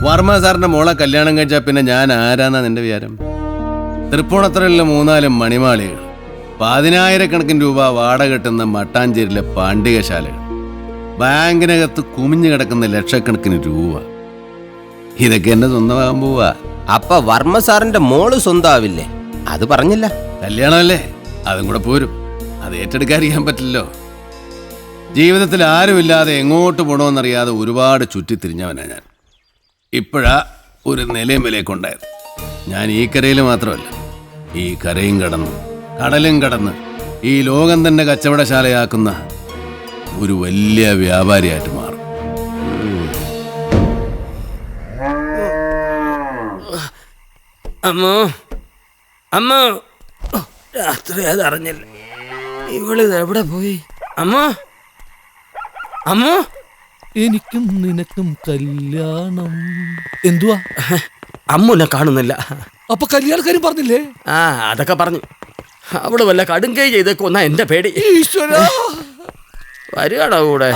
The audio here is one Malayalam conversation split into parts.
വർമ്മ സാറിന്റെ മോളെ കല്യാണം കഴിച്ചാൽ പിന്നെ ഞാൻ ആരാന്നാ നിന്റെ വിചാരം? തൃപ്പൂണിത്തുറയിലെ 3-4 മണിമാളികൾ, 10,000-കണക്കിന് രൂപ വാടക കിട്ടുന്ന മട്ടാഞ്ചേരിയിലെ പാണ്ഡികശാലകൾ, ബാങ്കിനകത്ത് കുമിഞ്ഞു കിടക്കുന്ന ലക്ഷക്കണക്കിന് രൂപ, ഇതൊക്കെ എന്നെ സ്വന്തമാകാൻ പോവാ. അപ്പൊ വർമ്മ സാറിന്റെ മോള് സ്വന്തമാവില്ലേ? അത് പറഞ്ഞില്ല. കല്യാണമല്ലേ, അതും കൂടെ പോരും. അത് ഏറ്റെടുക്കാതിരിക്കാൻ പറ്റില്ലല്ലോ. ജീവിതത്തിൽ ആരുമില്ലാതെ എങ്ങോട്ട് പോകണമെന്നറിയാതെ ഒരുപാട് ചുറ്റിത്തിരിഞ്ഞവനാ ഞാൻ. ഇപ്പോഴാ ഒരു നിലയും വിലയൊക്കെണ്ടായത്. ഞാൻ ഈ കരയിൽ മാത്രമല്ല, ഈ കരയും കടന്ന് കടലും കടന്ന് ഈ ലോകം തന്നെ കച്ചവടശാലയാക്കുന്ന ഒരു വലിയ വ്യാപാരിയായിട്ട് മാറും. അമ്മോ അമ്മോ, രാത്രി അതറിഞ്ഞില്ല. ഇവളിത് എവിടെ പോയി? അമ്മോ അമ്മോ, എനിക്കും നിനക്കും കല്യാണം. എന്തുവാ? അമ്മുനെ കാണുന്നില്ല. അപ്പൊ കല്യാണക്കാരും പറഞ്ഞില്ലേ? ആ, അതൊക്കെ പറഞ്ഞു. അവള് വല്ല കടുങ്കൈ ചെയ്തേക്കൊന്നാ എന്റെ പേടി. ഈശ്വരാ, വരികയാണോ കൂടെ?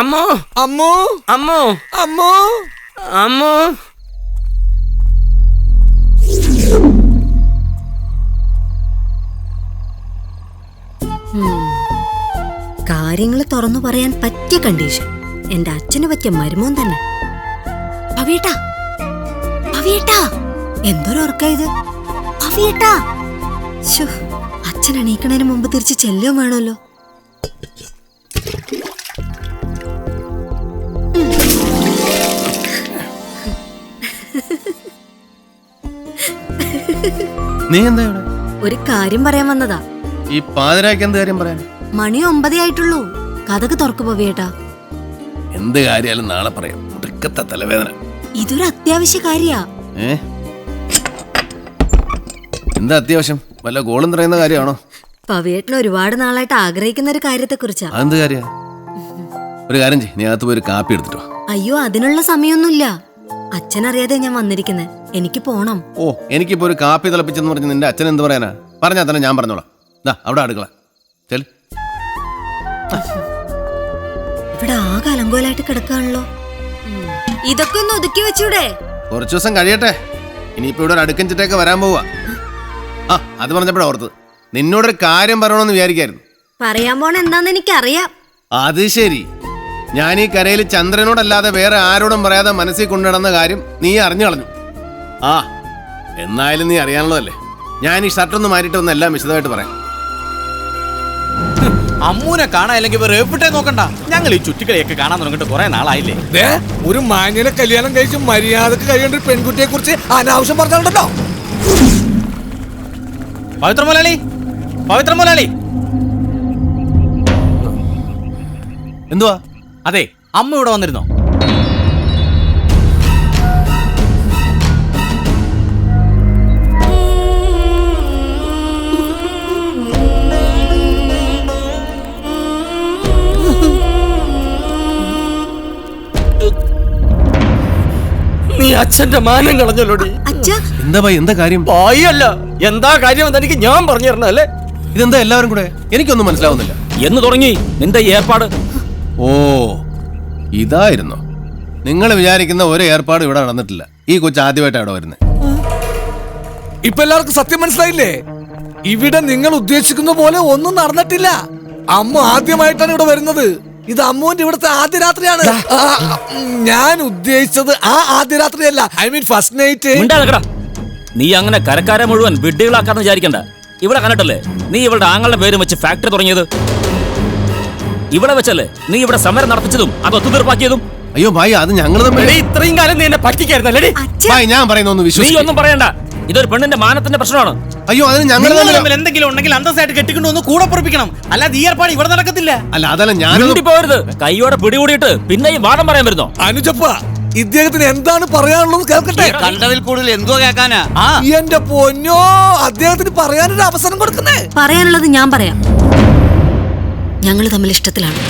അമ്മോ അമ്മോ അമ്മോ അമ്മോ അമ്മോ. കാര്യങ്ങൾ തുറന്നു പറയാൻ പറ്റിയ കണ്ടീഷൻ എന്റെ അച്ഛന് പറ്റിയ മരുമോൻ തന്നെ. ഭവിയേട്ടാ, ഭവിയേട്ടാ, എന്തൊരുറക്ക ഇത്? ഭവിയേട്ടാ, അച്ഛൻ എണീക്കണതിന് മുമ്പ് തിരിച്ച് ചെല്ലുകയും വേണമല്ലോ. നീ എന്താ ഇവിടെ? ഒരു കാര്യം പറയാൻ വന്നതാ. ഈ പാതിരാക്ക് എന്ത് കാര്യം പറയാൻ? മണി 9 ആയിട്ടുള്ളൂ. കഥക് തുറക്കു ഭവിയേട്ടാ. എന്ത് കാര്യാലും നാളെ പറയാം. ഒടുക്കത്തെ തലവേദന. ഇതൊരു അത്യാവശ്യ കാര്യാ. എന്താ അത്യാവശ്യം? വല്ല ഗോളും പറയുന്ന കാര്യമാണോ? ഭവിയേട്ടൻ ഒരുപാട് നാളായിട്ട് ആഗ്രഹിക്കുന്ന ഒരു കാര്യത്തെ കുറിച്ചാ. അതെന്ത് കാര്യ? ഒരു കാര്യം ചെയ്യ്, നീ അകത്ത് പോയി ഒരു കാപ്പി എടുത്തിട്ടോ. അയ്യോ, അതിനുള്ള സമയമൊന്നുമില്ല. അച്ഛനറിയാതെ ഞാൻ വന്നിരിക്കുന്നത്. എനിക്ക് പോണം. ഓ, എനിക്കിപ്പോ ഒരു കാപ്പി തിളപ്പിച്ചെന്ന് പറഞ്ഞ് നിന്റെ അച്ഛൻ എന്ത് പറയാനാ? പറഞ്ഞാ തന്നെ ഞാൻ പറഞ്ഞോളാം. ദാ അവിടെ അടുക്കള. ചെല്. ഇവിടെ ആകെ അലങ്കോലായിട്ട് കിടക്കാണല്ലോ. ഇതൊക്കെ ഒന്ന് ഒതുക്കി വെച്ചൂടെ? കുറച്ചു ദിവസം കഴിയട്ടെ. ഇനിയിപ്പോ ഇവിടെ ഒരു അടുക്കൻ ചിട്ടയൊക്കെ വരാൻ പോവാ. ആ, അത് പറഞ്ഞപ്പോഴാ ഓർത്തത്, നിന്നോടൊരു കാര്യം പറയണമെന്ന് വിചാരിക്കായിരുന്നു. പറയാൻ പോണ എന്താന്ന് എനിക്കറിയാം. അത് ശരി. ഞാൻ ഈ കരയിൽ ചന്ദ്രനോടല്ലാതെ വേറെ ആരോടും പറയാതെ മനസ്സിൽ കൊണ്ടുനടന്ന കാര്യം നീ അറിഞ്ഞു കളഞ്ഞു. ആ, എന്നായാലും നീ അറിയാനുള്ളതല്ലേ. ഞാൻ ഈ ഷർട്ടൊന്ന് മാറിയിട്ട് ഒന്ന് എല്ലാം വിശദമായിട്ട് പറയാം. അമ്മൂനെ കാണാനില്ലെങ്കിൽ വേറെ എവിടെ നോക്കണ്ട. ഞങ്ങൾ ഈ ചുറ്റിക്കളിയൊക്കെ കാണാൻ തുടങ്ങിട്ട് കുറെ നാളായില്ലേ. ഒരു മാന്യനെ കല്യാണം കഴിച്ച് മര്യാദക്ക് കഴിയേണ്ട ഒരു പെൺകുട്ടിയെ കുറിച്ച് അനാവശ്യം പറഞ്ഞിട്ടുണ്ടോ? പവിത്ര മുതലാളി, പവിത്ര മുതലാളി. എന്തുവാ? അതെ, അമ്മ ഇവിടെ വന്നിരുന്നോ? നീ അച്ഛന്റെ മാനം കളഞ്ഞല്ലോടി. എന്താ ഭായി, എന്താ കാര്യം? പായല്ല, എന്താ കാര്യം എന്ന് എനിക്ക് ഞാൻ പറഞ്ഞു തരണല്ലേ? ഇതെന്താ എല്ലാവരും കൂടെ? എനിക്കൊന്നും മനസ്സിലാവുന്നില്ല. എന്ന് തുടങ്ങി നിന്റെ ഏർപ്പാട്? ഓ, ഇതായിരുന്നു. നിങ്ങൾ വിചാരിക്കുന്ന ഒരു ഏർപ്പാട് ഇവിടെ നടന്നിട്ടില്ല. ഈ കൊച്ചു ആദ്യമായിട്ടാണ് ഇവിടെ വരുന്നത്. ഇപ്പൊ എല്ലാവർക്കും സത്യം മനസ്സിലായില്ലേ? ഇവിടെ നിങ്ങൾ ഉദ്ദേശിക്കുന്ന പോലെ ഒന്നും നടന്നിട്ടില്ല. അമ്മ ആദ്യമായിട്ടാണ് ഇവിടെ വരുന്നത്. ഇത് അമ്മുവിന്റെ ഇവിടുത്തെ ആദ്യ രാത്രിയാണ്. ഞാൻ ഉദ്ദേശിച്ചത് ആ ആദ്യ രാത്രിയല്ല, ഐ മീൻ ഫസ്റ്റ് നൈറ്റ്. നീ അങ്ങനെ കരക്കാരെ മുഴുവൻ വിഡ്ഢികളാക്കാന്ന് വിചാരിക്കണ്ട. ഇവിടെ കണ്ടിട്ടല്ലേ നീ ഇവളുടെ ആങ്ങളുടെ പേരും വെച്ച് ഫാക്ടറി തുടങ്ങിയത്? ഇവിടെ വെച്ചല്ലേ നീ ഇവിടെ സമരം നടത്തിച്ചതും അത് ഒത്തുതീർപ്പാക്കിയതും? അയ്യോ ഭായി, അത് ഞങ്ങൾ ഇത്രയും കാലം നീ എന്നെ പറ്റിക്കായിരുന്നല്ലേ? ഞാൻ പറയുന്ന നീ ഒന്നും പറയണ്ട. ഇതൊരു പെണ്ണിന്റെ മാനത്തിന്റെ പ്രശ്നമാണ്. അയ്യോ, അതിന് ഞങ്ങൾ എന്തെങ്കിലും ഉണ്ടെങ്കിൽ അന്തസ്സായിട്ട് കെട്ടിക്കൊണ്ടു കൂടെ പൊറപ്പിക്കണം. അല്ലാതെ ഈ ഏർപ്പാട് ഇവിടെ നടക്കത്തില്ല. അല്ല, അതല്ല ഞാൻ പോരുത്. കൈയോടെ പിടികൂടിയിട്ട് പിന്നെ ഈ വാദം പറയാൻ വരുന്നോ? അനുജപ്പ, ഇദ്ദേഹത്തിന് എന്താണ് പറയാനുള്ളത് കേൾക്കട്ടെ. കണ്ടതിൽ കൂടുതൽ എന്തോ കേൾക്കാനാ? എന്റെ പൊന്നോ, അദ്ദേഹത്തിന് പറയാനൊരു അവസരം കൊടുക്കുന്നേ. പറയാനുള്ളത് ഞാൻ പറയാം. ഞങ്ങൾ തമ്മിൽ ഇഷ്ടത്തിലാണ്.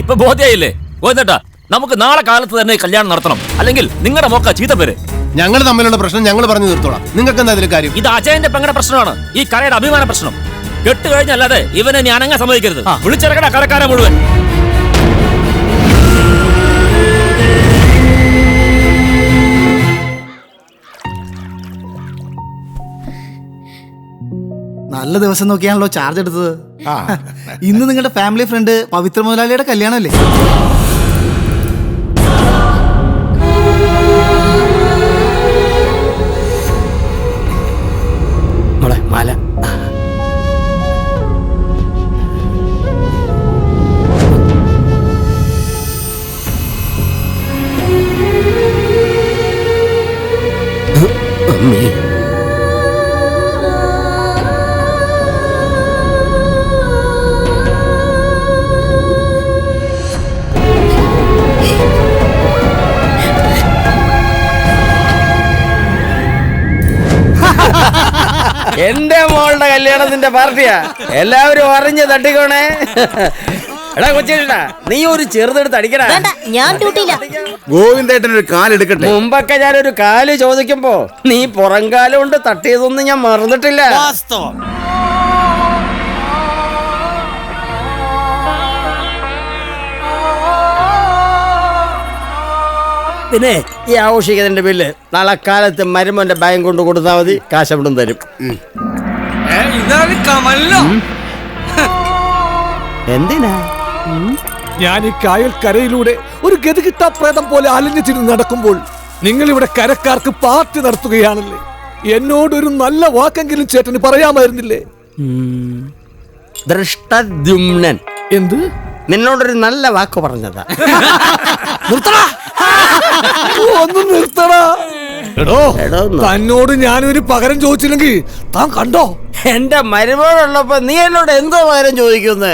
ഇപ്പൊ ബോധ്യായില്ലേ? ഗോവിന്ദേട്ടാ, നമുക്ക് നാളെ കാലത്ത് തന്നെ ഈ കല്യാണം നടത്തണം, അല്ലെങ്കിൽ നിങ്ങളുടെ മോക്ക ചീത്ത പേര്. ഞങ്ങൾ തമ്മിലുള്ള പ്രശ്നം ഞങ്ങൾ പറഞ്ഞു തീർത്തോളാം. നിങ്ങൾക്ക് എന്താ അതിൽ കാര്യം? ഇത് അജയന്റെ പെങ്ങളുടെ പ്രശ്നമാണ്, ഈ കരയുടെ അഭിമാന പ്രശ്നം. കെട്ട് കഴിഞ്ഞല്ലാതെ ഇവനെ ഞാൻ അങ്ങ് സമ്മതിക്കരുത്. വിളിച്ചിറക്കട കരക്കാരെ മുഴുവൻ. നല്ല ദിവസം നോക്കിയാണല്ലോ ചാർജ് എടുത്തത്. ഇന്ന് നിങ്ങളുടെ ഫാമിലി ഫ്രണ്ട് പവിത്ര മുതലാളിയുടെ കല്യാണമല്ലേ? മോളെ മാല. അമ്മേ, എന്റെ മോളുടെ കല്യാണത്തിന്റെ പാർട്ടിയാ, എല്ലാവരും അറിഞ്ഞ് തട്ടിക്കോണേ. എടാ കൊച്ചേട്ടാ, നീ ഒരു ചെറുതെടുത്ത് അടിക്കടാ. വേണ്ട, ഞാൻ ഡ്യൂട്ടിയില്ല. ഗോവിന്ദേട്ടൻ ഒരു കാലെടുക്കട്ടെ. മുമ്പൊക്കെ ഞാനൊരു കാല് ചോദിക്കുമ്പോ നീ പുറം കാലം കൊണ്ട് തട്ടിയതൊന്നും ഞാൻ മറന്നിട്ടില്ല. പിന്നെ ഈ ആഘോഷിക്കുന്നതിന്റെ ബില്ല് നാളെ കാലത്ത് മരുമോന്റെ ബാങ്ക് കൊണ്ട് കൊടുത്താൽ മതി, കാശ് അവിടും തരും. ഇതാണ് കമലോ. എന്തിനാ ഞാൻ ഈ കായൽ കരയിലൂടെ ഒരു ഗതികിട്ടാ പ്രേതം പോലെ അലഞ്ഞു തിരിഞ്ഞ് നടക്കുമ്പോൾ നിങ്ങൾ ഇവിടെ കരക്കാർക്ക് പാർട്ടി നടത്തുകയാണല്ലേ? എന്നോടൊരു നല്ല വാക്കെങ്കിലും ചേട്ടന് പറയാമായിരുന്നില്ലേ? ദൃഷ്ടദ്യുമ്നൻ എന്ത്? നിന്നോടൊരു നല്ല വാക്ക് പറഞ്ഞതാ. നിർത്തടാ, ഒന്ന് നിർത്തടാ. എടോ, എടോ, തന്നോട് ഞാനൊരു പകരം ചോദിച്ചില്ലെങ്കിൽ താൻ കണ്ടോ? എന്റെ മരുമോളുള്ളപ്പോ നീ എന്നോട് എന്തോ പകരം ചോദിക്കുന്നു?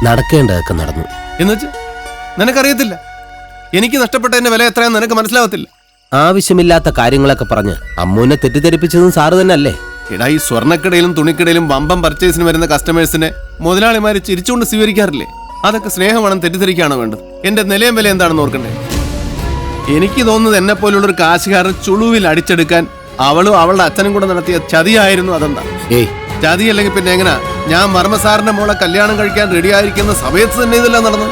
നടക്കേണ്ടതൊക്കെ നടന്നു. എന്നുവെച്ച് നിനക്കറിയത്തില്ല, എനിക്ക് നഷ്ടപ്പെട്ടതിന്റെ വില എത്രയാന്ന് നിനക്ക് മനസ്സിലാവത്തില്ല. ആവശ്യമില്ലാത്ത കാര്യങ്ങളൊക്കെ പറഞ്ഞ് അമ്മൂനെ തെറ്റിദ്ധരിപ്പിച്ചതും സാറ് തന്നെ അല്ലേ? എടാ, ഈ സ്വർണ്ണക്കടയിലും തുണിക്കടയിലും വമ്പം പർച്ചേസിന് വരുന്ന കസ്റ്റമേഴ്സിനെ മുതലാളിമാര് ചിരിച്ചുകൊണ്ട് സ്വീകരിക്കാറില്ലേ? അതൊക്കെ സ്നേഹമാണെന്ന് തെറ്റിദ്ധരിക്കുകയാണോ വേണ്ടത്? എന്റെ നിലയും വില എന്താണെന്ന് ഓർക്കണ്ടേ? എനിക്ക് തോന്നുന്നത് എന്നെ പോലുള്ളൊരു കാശുകാരൻ ചുളുവിൽ അടിച്ചെടുക്കാൻ അവളും അവളുടെ അച്ഛനും കൂടെ നടത്തിയ ചതിയായിരുന്നു. അതെന്താ ഏയ്, ചതി അല്ലെങ്കിൽ പിന്നെ എങ്ങനാ ഞാൻ മർമ്മ സാറിന്റെ മോളെ കല്യാണം കഴിക്കാൻ റെഡി ആയിരിക്കുന്ന സമയത്ത് തന്നെ ഇതെല്ലാം നടന്നു?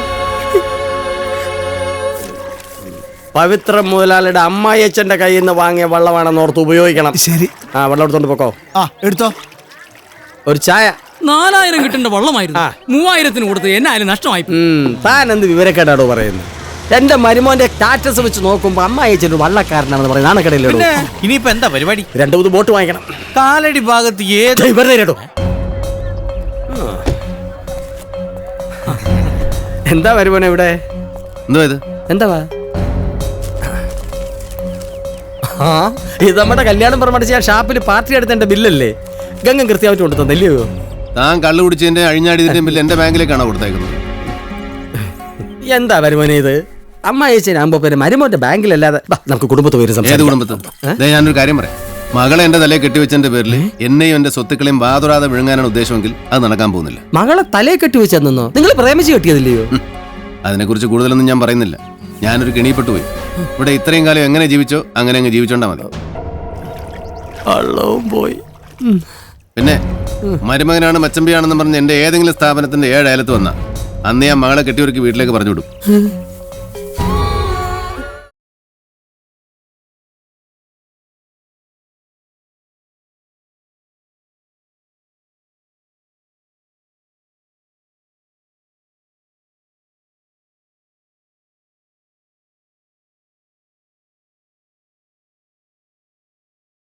പവിത്ര മുതലാളിയുടെ അമ്മായിയച്ഛന്റെ കയ്യിൽ നിന്ന് വാങ്ങിയ വെള്ളമാണെന്ന് ഓർത്ത് ഉപയോഗിക്കണം. ശരി. ആ, വെള്ളം എടുത്തോണ്ട് പോക്കോ. എടുത്തോ. ഒരു ചായ. 4000 കിട്ടേണ്ട വെള്ളമായിരുന്നു 3000 കൊടുത്ത് എന്നായാലും നഷ്ടമായി. താൻ എന്ത് വിവരക്കേടാടോ പറയുന്നത്? എന്റെ മരുമോന്റെ സ്റ്റാറ്റസ് വെച്ച് നോക്കുമ്പോ അമ്മായിയച്ഛൻ ഒരു വള്ളക്കാരനാണെന്ന് പറയുന്നത് നാണക്കടയിലിടോ. ഇനിയിപ്പോ എന്താ പരിപാടി? 2-3 ബോട്ട് വാങ്ങിക്കണം. കാലടി ഭാഗത്ത് ഏത് ഇവരുടോ എന്താ മരുമോനെ ഇവിടെ? എന്തോ ഇത്? എന്താ ഇത് നമ്മുടെ കല്യാണം പ്രമാണിച്ച് ഞാൻ ഷാപ്പിൽ പാർട്ടി എടുത്ത എന്റെ ബില്ലല്ലേ? ഗംഗം കൃത്യമായിട്ട് കൊണ്ടു തന്നല്ലയോ? താൻ കള്ളു കുടിച്ചതിന്റെ അഴിഞ്ഞാടിയതിന്റെ ബില്ല് എന്റെ ബാങ്കിലേക്കാണോ കൊടുത്തേക്കുന്നത്? എന്താ മരുമോനെ ഇത്? അമ്മായിച്ചനാകുമ്പോ പിന്നെ മരുമോന്റെ ബാങ്കിലല്ലാതെ നമുക്ക് കുടുംബത്ത് പേര് ഏത് കുടുംബത്ത്? ഞാനൊരു കാര്യം പറയാം. മകളെ എന്റെ തലയെ കെട്ടിവെച്ചതിന്റെ പേരിൽ എന്നെയും എന്റെ സ്വത്തുക്കളെയും വാതുറാതെ വിഴുങ്ങാനാണ് ഉദ്ദേശമെങ്കിൽ അത് നടക്കാൻ പോകുന്നില്ല. മകളെ തലയെ കെട്ടി വെച്ചെന്നോ? നിങ്ങൾ പ്രേമിച്ച് കെട്ടിയതില്ലയോ? അതിനെക്കുറിച്ച് കൂടുതലൊന്നും ഞാൻ പറയുന്നില്ല. ഞാനൊരു കെണിപ്പെട്ടു പോയി. ഇവിടെ ഇത്രയും കാലം എങ്ങനെ ജീവിച്ചോ അങ്ങനെ അങ്ങ് ജീവിച്ചോണ്ടാ മതി. പോയി. പിന്നെ മരുമകനാണ് മച്ചമ്പിയാണെന്ന് പറഞ്ഞ് എന്റെ ഏതെങ്കിലും സ്ഥാപനത്തിന്റെ 7 അയലത്ത് വന്ന അന്ന് ഞാൻ മകളെ കെട്ടിയവർക്ക് വീട്ടിലേക്ക് പറഞ്ഞു വിടും.